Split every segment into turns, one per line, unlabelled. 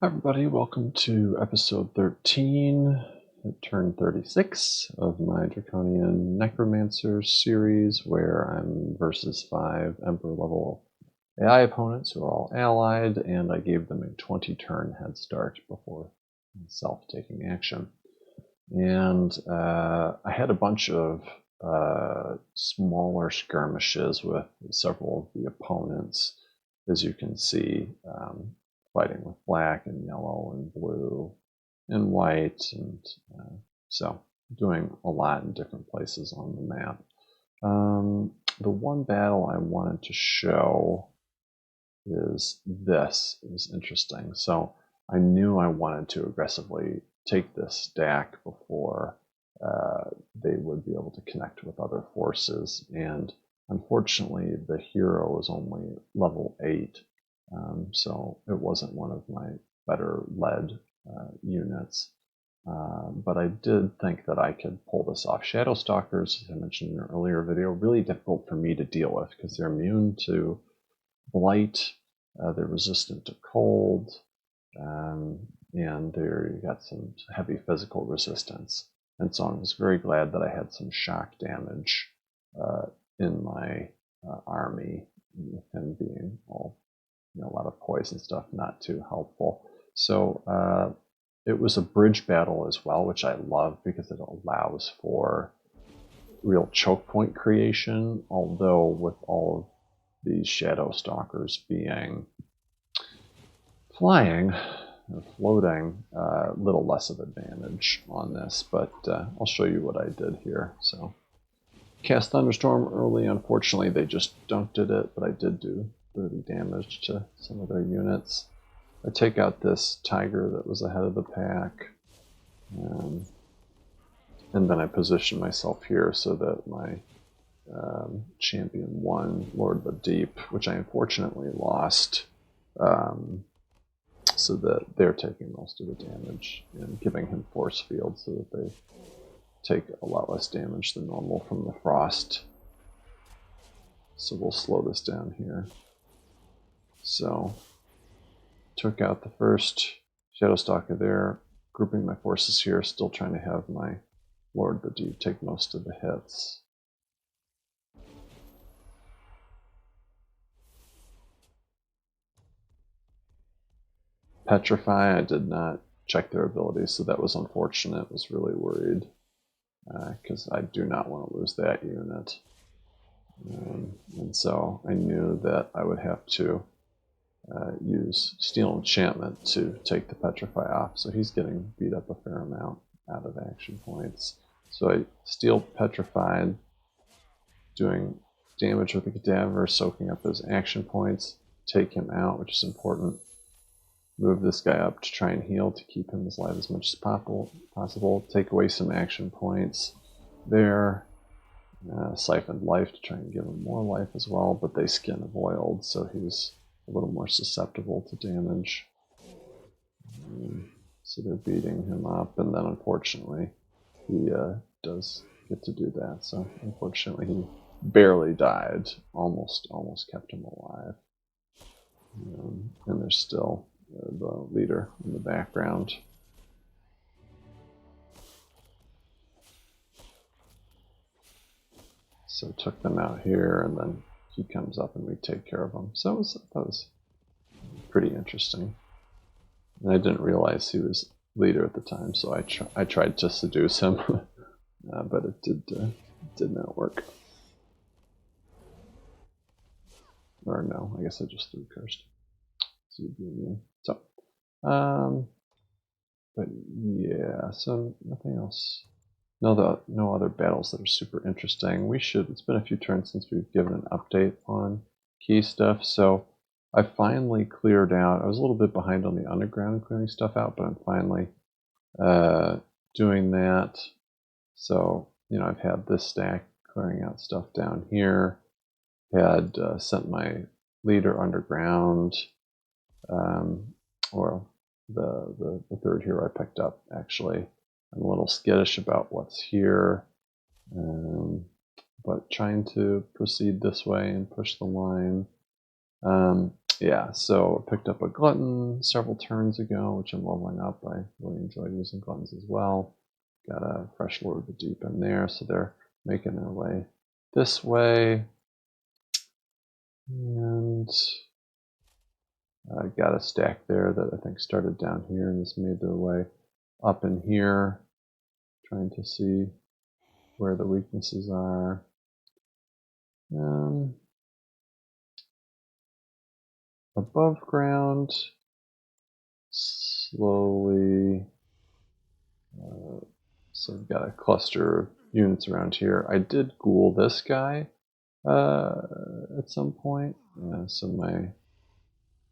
Hi everybody, welcome to episode 13, turn 36 of my Draconian Necromancer series, where I'm versus 5 Emperor level AI opponents who are all allied, and I gave them a 20-turn head start before myself taking action. And I had a bunch of smaller skirmishes with several of the opponents, as you can see, fighting with black and yellow and blue and white, and so doing a lot in different places on the map. The one battle I wanted to show is this. It was interesting. So I knew I wanted to aggressively take this stack before they would be able to connect with other forces. And unfortunately, the hero was only level 8. So it wasn't one of my better led units. But I did think that I could pull this off. Shadow Stalkers, as I mentioned in an earlier video, really difficult for me to deal with because they're immune to blight, they're resistant to cold, and you got some heavy physical resistance. And so I was very glad that I had some shock damage in my army, with him being all, a lot of poison stuff, not too helpful. So it was a bridge battle as well, which I love because it allows for real choke point creation, although with all of these Shadow Stalkers being flying or floating, a little less of advantage on this, but I'll show you what I did here. So cast Thunderstorm early. Unfortunately, they just dunked it, but I did do 30 damage to some of their units. I take out this tiger that was ahead of the pack, and then I position myself here so that my champion 1, Lord of the Deep, which I unfortunately lost, so that they're taking most of the damage and giving him force field so that they take a lot less damage than normal from the frost. So we'll slow this down here. So took out the first Shadow Stalker there, grouping my forces here, still trying to have my Lord of the Deep take most of the hits. Petrify, I did not check their abilities, so that was unfortunate. I was really worried because I do not want to lose that unit. And so I knew that I would have to use Steel Enchantment to take the Petrify off. So he's getting beat up a fair amount out of action points. So I Steel Petrified, doing damage with the Cadaver, soaking up those action points, take him out, which is important. Move this guy up to try and heal to keep him alive as much as possible. Take away some action points there. Siphoned life to try and give him more life as well, but they skin of oiled, so he's a little more susceptible to damage. So they're beating him up, and then unfortunately he does get to do that. So unfortunately he barely died, almost kept him alive. And there's still the leader in the background. So took them out here, and then he comes up and we take care of him. So that was pretty interesting. And I didn't realize he was leader at the time, so I tried to seduce him, but it did not work. Or no, I guess I just threw cursed. So, but yeah, so nothing else. No other battles that are super interesting. It's been a few turns since we've given an update on key stuff, so I finally cleared out. I was a little bit behind on the underground clearing stuff out, but I'm finally doing that. So, I've had this stack clearing out stuff down here. Had sent my leader underground, or the third hero I picked up, actually. I'm a little skittish about what's here, but trying to proceed this way and push the line. yeah, so I picked up a glutton several turns ago, which I'm leveling up. I really enjoyed using gluttons as well. Got a fresh Lord of the Deep in there, so they're making their way this way. And I got a stack there that I think started down here and has made their way up in here, trying to see where the weaknesses are. Above ground, slowly. So I've got a cluster of units around here. I did ghoul this guy at some point. So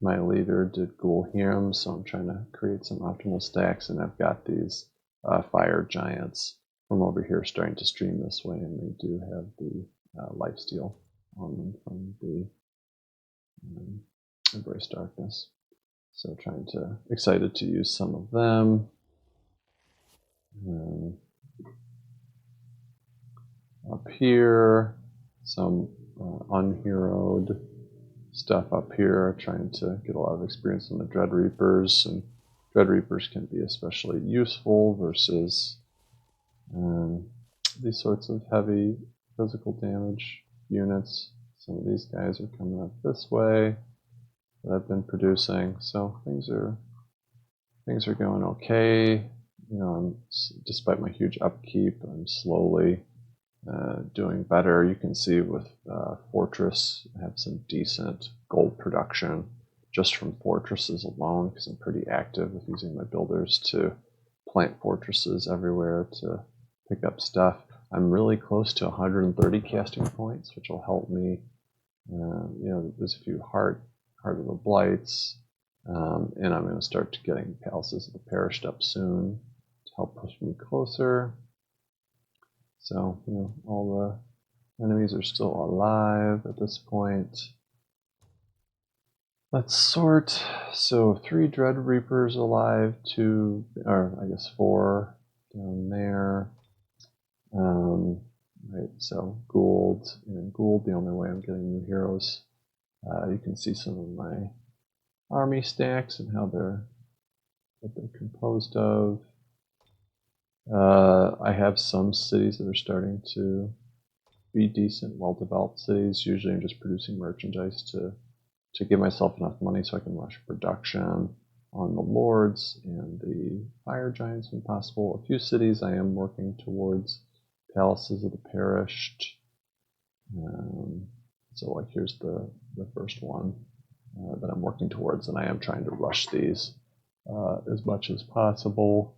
my leader did ghoul him, so I'm trying to create some optimal stacks, and I've got these fire giants from over here starting to stream this way, and they do have the lifesteal on them from the Embrace Darkness. So excited to use some of them. Up here, some unheroed stuff up here, trying to get a lot of experience on the Dread Reapers, and Dread Reapers can be especially useful versus these sorts of heavy physical damage units. Some of these guys are coming up this way that I've been producing, so things are going okay. Despite my huge upkeep, I'm slowly doing better. You can see with Fortress, I have some decent gold production just from fortresses alone, because I'm pretty active with using my builders to plant fortresses everywhere to pick up stuff. I'm really close to 130 casting points, which will help me. There's a few Heart of the Blights, and I'm going to start getting Palaces of the Perished up soon to help push me closer. So, all the enemies are still alive at this point. Let's sort. So 3 Dread Reapers alive, 2, or I guess 4 down there. Right, so Gould, the only way I'm getting new heroes. You can see some of my army stacks and what they're composed of. I have some cities that are starting to be decent, well-developed cities. Usually I'm just producing merchandise to give myself enough money so I can rush production on the Lords and the Fire Giants when possible. A few cities I am working towards Palaces of the Perished. So like here's the first one that I'm working towards, and I am trying to rush these as much as possible.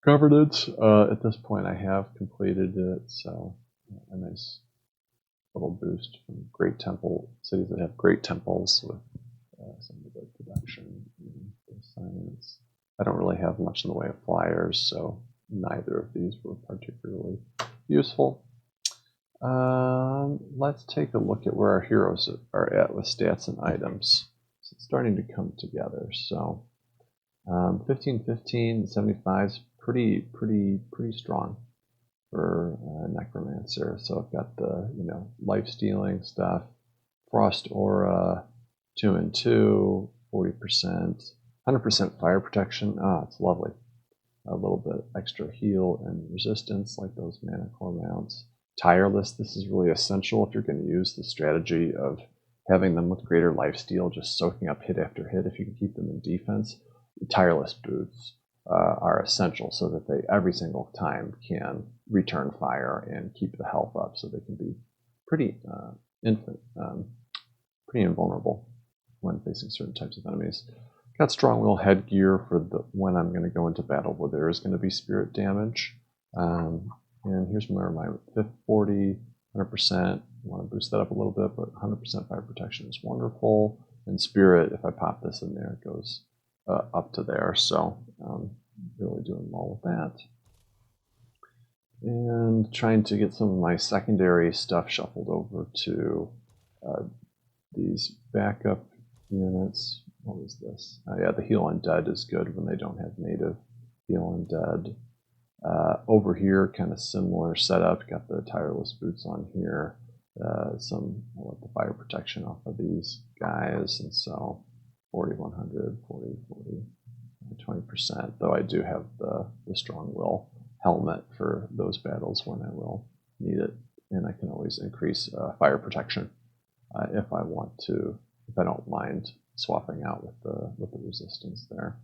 Governance, at this point I have completed it, so a nice little boost from great temple cities that have great temples with some of the production and the science. I don't really have much in the way of flyers, so neither of these were particularly useful. Let's take a look at where our heroes are at with stats and items. So it's starting to come together. So 15, 15, 75 is pretty strong for Necromancer. So I've got the life stealing stuff, Frost Aura, 2 and 2, 40%, 100% fire protection. It's lovely. A little bit extra heal and resistance, like those mana core mounts. Tireless. This is really essential if you're going to use the strategy of having them with greater lifesteal, just soaking up hit after hit. If you can keep them in defense, tireless boots are essential so that they every single time can return fire and keep the health up, so they can be pretty invulnerable when facing certain types of enemies. Got strong will headgear for when I'm going to go into battle where there is going to be spirit damage. And here's where my 40, 100%. I want to boost that up a little bit, but 100% fire protection is wonderful. And spirit, if I pop this in there, it goes up to there. So really doing well with that. And trying to get some of my secondary stuff shuffled over to these backup units. What was this? Yeah, the Heal Undead is good when they don't have native Heal Undead. Over here, kind of similar setup. Got the Tireless Boots on here. I want the fire protection off of these guys, and so 4100, 40, 20%. Though I do have the strong will helmet for those battles when I will need it, and I can always increase fire protection if I want to, if I don't mind swapping out with the resistance there.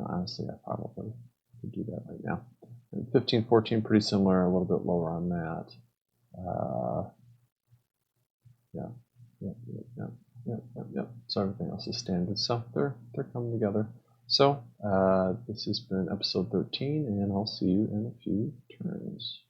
Honestly, I probably could do that right now. And 15, 14, pretty similar, a little bit lower on that. Yep. So everything else is standard. So they're coming together. So this has been episode 13, and I'll see you in a few turns.